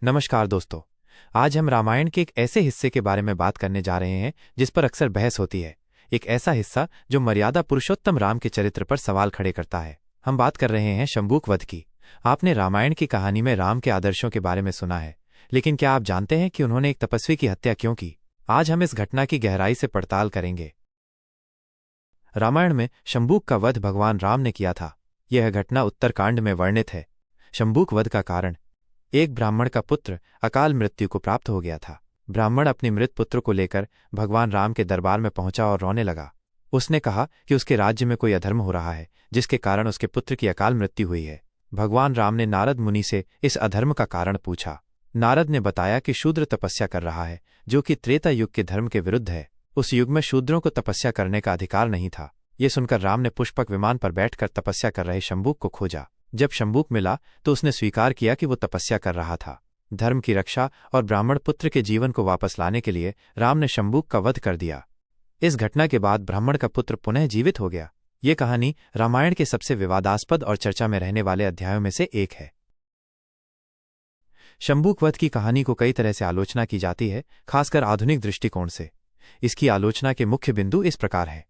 नमस्कार दोस्तों। आज हम रामायण के एक ऐसे हिस्से के बारे में बात करने जा रहे हैं जिस पर अक्सर बहस होती है। एक ऐसा हिस्सा जो मर्यादा पुरुषोत्तम राम के चरित्र पर सवाल खड़े करता है। हम बात कर रहे हैं शंबूक वध की। आपने रामायण की कहानी में राम के आदर्शों के बारे में सुना है, लेकिन क्या आप जानते हैं कि उन्होंने एक तपस्वी की हत्या क्यों की? आज हम इस घटना की गहराई से पड़ताल करेंगे। रामायण में शंबूक का वध भगवान राम ने किया था। यह घटना उत्तरकांड में वर्णित है। शंबूक वध का कारण: एक ब्राह्मण का पुत्र अकाल मृत्यु को प्राप्त हो गया था। ब्राह्मण अपने मृत पुत्र को लेकर भगवान राम के दरबार में पहुंचा और रोने लगा। उसने कहा कि उसके राज्य में कोई अधर्म हो रहा है, जिसके कारण उसके पुत्र की अकाल मृत्यु हुई है। भगवान राम ने नारद मुनि से इस अधर्म का कारण पूछा। नारद ने बताया कि शूद्र तपस्या कर रहा है, जो कि त्रेता युग के धर्म के विरुद्ध है। उस युग में शूद्रों को तपस्या करने का अधिकार नहीं था। ये सुनकर राम ने पुष्पक विमान पर बैठकर तपस्या कर रहे शंबूक को खोजा। जब शंबूक मिला तो उसने स्वीकार किया कि वो तपस्या कर रहा था। धर्म की रक्षा और ब्राह्मण पुत्र के जीवन को वापस लाने के लिए राम ने शंबूक का वध कर दिया। इस घटना के बाद ब्राह्मण का पुत्र पुनः जीवित हो गया। ये कहानी रामायण के सबसे विवादास्पद और चर्चा में रहने वाले अध्यायों में से एक है। शंबूक वध की कहानी को कई तरह से आलोचना की जाती है, खासकर आधुनिक दृष्टिकोण से। इसकी आलोचना के मुख्य बिंदु इस प्रकार हैं।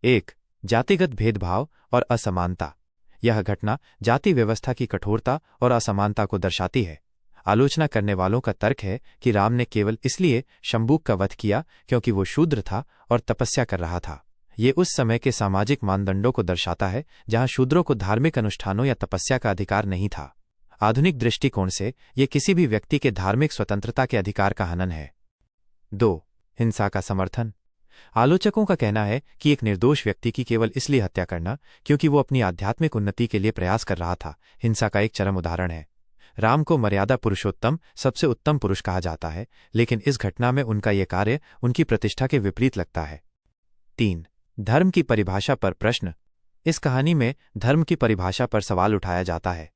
1. जातिगत भेदभाव और असमानता। यह घटना जाति व्यवस्था की कठोरता और असमानता को दर्शाती है। आलोचना करने वालों का तर्क है कि राम ने केवल इसलिए शंबूक का वध किया क्योंकि वो शूद्र था और तपस्या कर रहा था। ये उस समय के सामाजिक मानदंडों को दर्शाता है जहां शूद्रों को धार्मिक अनुष्ठानों या तपस्या का अधिकार नहीं था। आधुनिक दृष्टिकोण से ये किसी भी व्यक्ति के धार्मिक स्वतंत्रता के अधिकार का हनन है। 2. हिंसा का समर्थन। आलोचकों का कहना है कि एक निर्दोष व्यक्ति की केवल इसलिए हत्या करना क्योंकि वो अपनी आध्यात्मिक उन्नति के लिए प्रयास कर रहा था, हिंसा का एक चरम उदाहरण है। राम को मर्यादा पुरुषोत्तम, सबसे उत्तम पुरुष कहा जाता है, लेकिन इस घटना में उनका यह कार्य उनकी प्रतिष्ठा के विपरीत लगता है। 3. धर्म की परिभाषा पर प्रश्न। इस कहानी में धर्म की परिभाषा पर सवाल उठाया जाता है।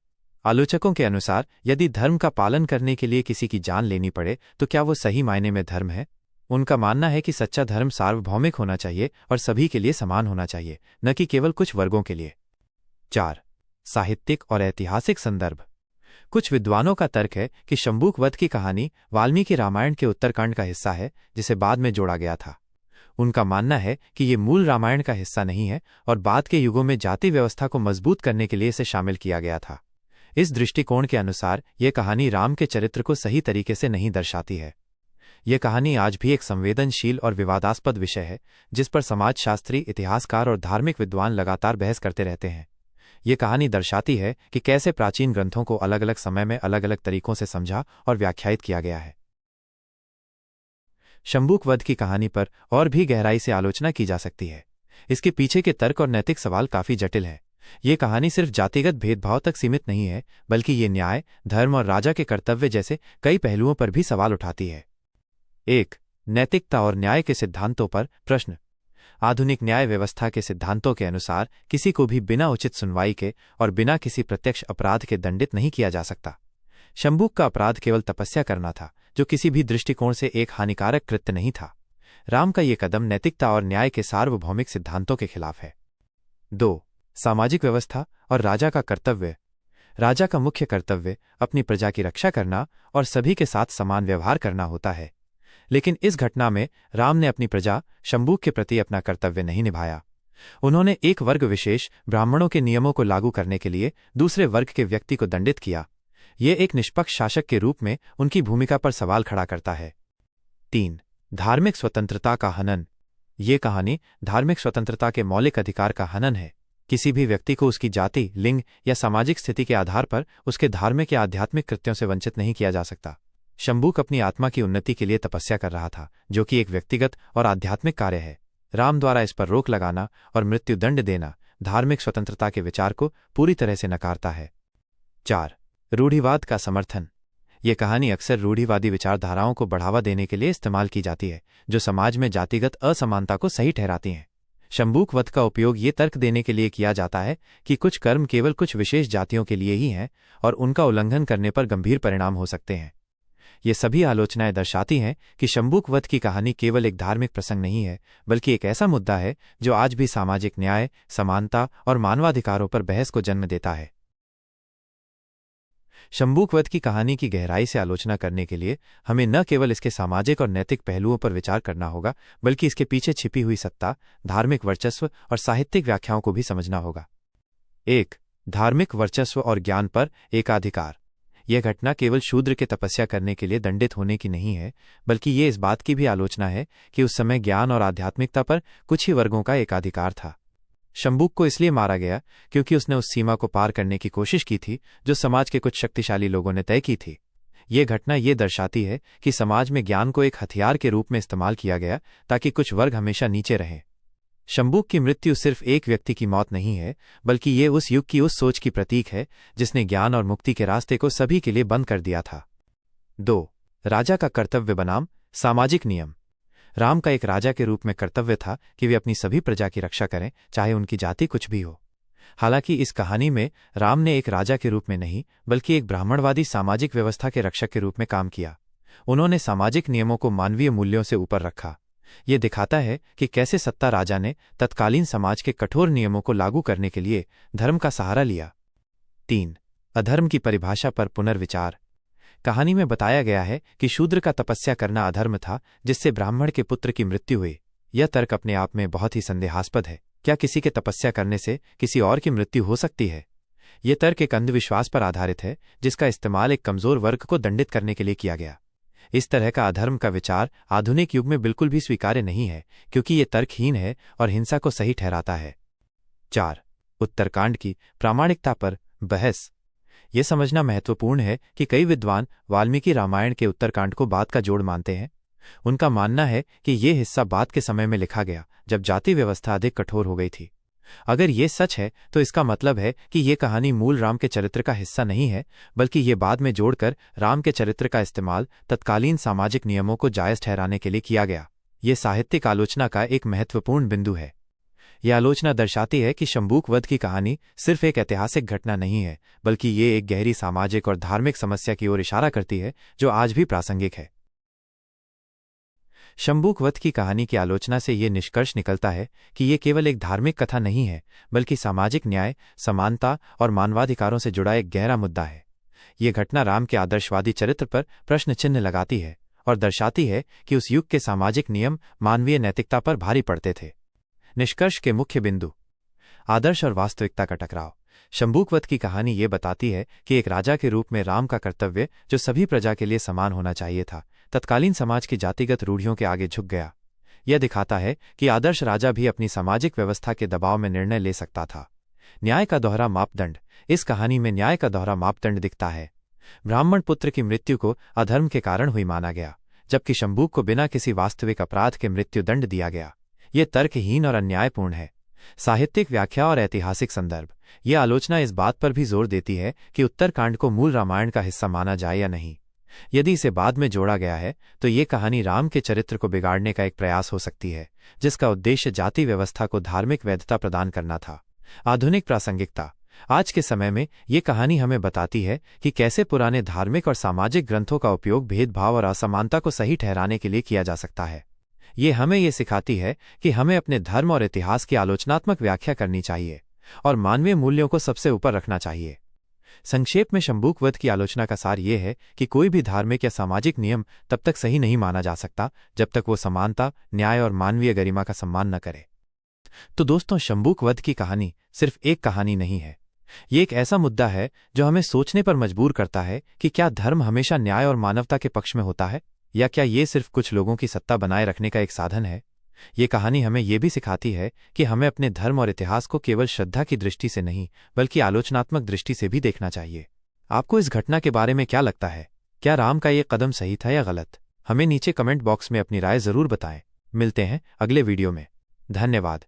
आलोचकों के अनुसार यदि धर्म का पालन करने के लिए किसी की जान लेनी पड़े तो क्या वो सही मायने में धर्म है? उनका मानना है कि सच्चा धर्म सार्वभौमिक होना चाहिए और सभी के लिए समान होना चाहिए, न कि केवल कुछ वर्गों के लिए। 4. साहित्यिक और ऐतिहासिक संदर्भ। कुछ विद्वानों का तर्क है कि शंबूक वध की कहानी वाल्मीकि रामायण के उत्तरकांड का हिस्सा है, जिसे बाद में जोड़ा गया था। उनका मानना है कि ये मूल रामायण का हिस्सा नहीं है और बाद के युगों में जाति व्यवस्था को मजबूत करने के लिए इसे शामिल किया गया था। इस दृष्टिकोण के अनुसार यह कहानी राम के चरित्र को सही तरीके से नहीं दर्शाती है। यह कहानी आज भी एक संवेदनशील और विवादास्पद विषय है, जिस पर समाजशास्त्री, इतिहासकार और धार्मिक विद्वान लगातार बहस करते रहते हैं। यह कहानी दर्शाती है कि कैसे प्राचीन ग्रंथों को अलग अलग समय में अलग अलग तरीकों से समझा और व्याख्यायित किया गया है। शंबूक वध की कहानी पर और भी गहराई से आलोचना की जा सकती है। इसके पीछे के तर्क और नैतिक सवाल काफी जटिल हैं। ये कहानी सिर्फ जातिगत भेदभाव तक सीमित नहीं है, बल्कि ये न्याय, धर्म और राजा के कर्तव्य जैसे कई पहलुओं पर भी सवाल उठाती है। 1. नैतिकता और न्याय के सिद्धांतों पर प्रश्न। आधुनिक न्याय व्यवस्था के सिद्धांतों के अनुसार किसी को भी बिना उचित सुनवाई के और बिना किसी प्रत्यक्ष अपराध के दंडित नहीं किया जा सकता। शंबूक का अपराध केवल तपस्या करना था, जो किसी भी दृष्टिकोण से एक हानिकारक कृत्य नहीं था। राम का ये कदम नैतिकता और न्याय के सार्वभौमिक सिद्धांतों के खिलाफ है। 2. सामाजिक व्यवस्था और राजा का कर्तव्य। राजा का मुख्य कर्तव्य अपनी प्रजा की रक्षा करना और सभी के साथ समान व्यवहार करना होता है, लेकिन इस घटना में राम ने अपनी प्रजा शंबूक के प्रति अपना कर्तव्य नहीं निभाया। उन्होंने एक वर्ग विशेष, ब्राह्मणों के नियमों को लागू करने के लिए दूसरे वर्ग के व्यक्ति को दंडित किया। यह एक निष्पक्ष शासक के रूप में उनकी भूमिका पर सवाल खड़ा करता है। 3. धार्मिक स्वतंत्रता का हनन। ये कहानी धार्मिक स्वतंत्रता के मौलिक अधिकार का हनन है। किसी भी व्यक्ति को उसकी जाति, लिंग या सामाजिक स्थिति के आधार पर उसके धार्मिक या आध्यात्मिक कृत्यों से वंचित नहीं किया जा सकता। शंबूक अपनी आत्मा की उन्नति के लिए तपस्या कर रहा था, जो कि एक व्यक्तिगत और आध्यात्मिक कार्य है। राम द्वारा इस पर रोक लगाना और मृत्यु दंड देना धार्मिक स्वतंत्रता के विचार को पूरी तरह से नकारता है। 4. रूढ़िवाद का समर्थन। यह कहानी अक्सर रूढ़िवादी विचारधाराओं को बढ़ावा देने के लिए इस्तेमाल की जाती है, जो समाज में जातिगत असमानता को सही ठहराती हैं। शंबूक वध का उपयोग ये तर्क देने के लिए किया जाता है कि कुछ कर्म केवल कुछ विशेष जातियों के लिए ही हैं और उनका उल्लंघन करने पर गंभीर परिणाम हो सकते हैं। ये सभी आलोचनाएं दर्शाती हैं कि शंबूक वध की कहानी केवल एक धार्मिक प्रसंग नहीं है, बल्कि एक ऐसा मुद्दा है जो आज भी सामाजिक न्याय, समानता और मानवाधिकारों पर बहस को जन्म देता है। शंबूक वध की कहानी की गहराई से आलोचना करने के लिए हमें न केवल इसके सामाजिक और नैतिक पहलुओं पर विचार करना होगा, बल्कि इसके पीछे छिपी हुई सत्ता, धार्मिक वर्चस्व और साहित्यिक व्याख्याओं को भी समझना होगा। 1. धार्मिक वर्चस्व और ज्ञान पर एकाधिकार। यह घटना केवल शूद्र के तपस्या करने के लिए दंडित होने की नहीं है, बल्कि ये इस बात की भी आलोचना है कि उस समय ज्ञान और आध्यात्मिकता पर कुछ ही वर्गों का एकाधिकार था। शंबूक को इसलिए मारा गया क्योंकि उसने उस सीमा को पार करने की कोशिश की थी जो समाज के कुछ शक्तिशाली लोगों ने तय की थी। ये घटना ये दर्शाती है कि समाज में ज्ञान को एक हथियार के रूप में इस्तेमाल किया गया ताकि कुछ वर्ग हमेशा नीचे रहें। शंबूक की मृत्यु सिर्फ एक व्यक्ति की मौत नहीं है, बल्कि ये उस युग की उस सोच की प्रतीक है जिसने ज्ञान और मुक्ति के रास्ते को सभी के लिए बंद कर दिया था। 2. राजा का कर्तव्य बनाम सामाजिक नियम। राम का एक राजा के रूप में कर्तव्य था कि वे अपनी सभी प्रजा की रक्षा करें, चाहे उनकी जाति कुछ भी हो। हालांकि इस कहानी में राम ने एक राजा के रूप में नहीं, बल्कि एक ब्राह्मणवादी सामाजिक व्यवस्था के रक्षक के रूप में काम किया। उन्होंने सामाजिक नियमों को मानवीय मूल्यों से ऊपर रखा। ये दिखाता है कि कैसे सत्ता राजा ने तत्कालीन समाज के कठोर नियमों को लागू करने के लिए धर्म का सहारा लिया। 3. अधर्म की परिभाषा पर पुनर्विचार। कहानी में बताया गया है कि शूद्र का तपस्या करना अधर्म था, जिससे ब्राह्मण के पुत्र की मृत्यु हुई। यह तर्क अपने आप में बहुत ही संदेहास्पद है। क्या किसी के तपस्या करने से किसी और की मृत्यु हो सकती है? यह तर्क एक अंधविश्वास पर आधारित है, जिसका इस्तेमाल एक कमजोर वर्ग को दंडित करने के लिए किया गया। इस तरह का अधर्म का विचार आधुनिक युग में बिल्कुल भी स्वीकार्य नहीं है, क्योंकि ये तर्कहीन है और हिंसा को सही ठहराता है। 4. उत्तरकांड की प्रामाणिकता पर बहस। यह समझना महत्वपूर्ण है कि कई विद्वान वाल्मीकि रामायण के उत्तरकांड को बाद का जोड़ मानते हैं। उनका मानना है कि यह हिस्सा बाद के समय में लिखा गया, जब जाति व्यवस्था अधिक कठोर हो गई थी। अगर ये सच है तो इसका मतलब है कि ये कहानी मूल राम के चरित्र का हिस्सा नहीं है, बल्कि ये बाद में जोड़कर राम के चरित्र का इस्तेमाल तत्कालीन सामाजिक नियमों को जायज ठहराने के लिए किया गया। ये साहित्यिक आलोचना का एक महत्वपूर्ण बिंदु है। यह आलोचना दर्शाती है कि शंबूक वध की कहानी सिर्फ एक ऐतिहासिक घटना नहीं है, बल्कि ये एक गहरी सामाजिक और धार्मिक समस्या की ओर इशारा करती है जो आज भी प्रासंगिक है। शंबूक वध की कहानी की आलोचना से ये निष्कर्ष निकलता है कि ये केवल एक धार्मिक कथा नहीं है, बल्कि सामाजिक न्याय, समानता और मानवाधिकारों से जुड़ा एक गहरा मुद्दा है। ये घटना राम के आदर्शवादी चरित्र पर प्रश्न चिन्ह लगाती है और दर्शाती है कि उस युग के सामाजिक नियम मानवीय नैतिकता पर भारी पड़ते थे। निष्कर्ष के मुख्य बिंदु। आदर्श और वास्तविकता का टकराव। शंबूक वध की कहानी ये बताती है कि एक राजा के रूप में राम का कर्तव्य, जो सभी प्रजा के लिए समान होना चाहिए था, तत्कालीन समाज की जातिगत रूढ़ियों के आगे झुक गया। यह दिखाता है कि आदर्श राजा भी अपनी सामाजिक व्यवस्था के दबाव में निर्णय ले सकता था। न्याय का दोहरा मापदंड। इस कहानी में न्याय का दोहरा मापदंड दिखता है। ब्राह्मण पुत्र की मृत्यु को अधर्म के कारण हुई माना गया, जबकि शंबूक को बिना किसी वास्तविक अपराध के मृत्युदंड दिया गया। ये तर्कहीन और अन्यायपूर्ण है। साहित्यिक व्याख्या और ऐतिहासिक संदर्भ। यह आलोचना इस बात पर भी जोर देती है कि उत्तरकांड को मूल रामायण का हिस्सा माना जाए या नहीं। यदि इसे बाद में जोड़ा गया है तो ये कहानी राम के चरित्र को बिगाड़ने का एक प्रयास हो सकती है, जिसका उद्देश्य जाति व्यवस्था को धार्मिक वैधता प्रदान करना था। आधुनिक प्रासंगिकता। आज के समय में ये कहानी हमें बताती है कि कैसे पुराने धार्मिक और सामाजिक ग्रंथों का उपयोग भेदभाव और असमानता को सही ठहराने के लिए किया जा सकता है। ये हमें ये सिखाती है कि हमें अपने धर्म और इतिहास की आलोचनात्मक व्याख्या करनी चाहिए और मानवीय मूल्यों को सबसे ऊपर रखना चाहिए। संक्षेप में शंबूक वध की आलोचना का सार यह है कि कोई भी धार्मिक या सामाजिक नियम तब तक सही नहीं माना जा सकता जब तक वो समानता, न्याय और मानवीय गरिमा का सम्मान न करे। तो दोस्तों, शंबूक वध की कहानी सिर्फ एक कहानी नहीं है। ये एक ऐसा मुद्दा है जो हमें सोचने पर मजबूर करता है कि क्या धर्म हमेशा न्याय और मानवता के पक्ष में होता है, या क्या ये सिर्फ कुछ लोगों की सत्ता बनाए रखने का एक साधन है। ये कहानी हमें ये भी सिखाती है कि हमें अपने धर्म और इतिहास को केवल श्रद्धा की दृष्टि से नहीं, बल्कि आलोचनात्मक दृष्टि से भी देखना चाहिए। आपको इस घटना के बारे में क्या लगता है? क्या राम का ये कदम सही था या गलत? हमें नीचे कमेंट बॉक्स में अपनी राय जरूर बताएं। मिलते हैं अगले वीडियो में। धन्यवाद।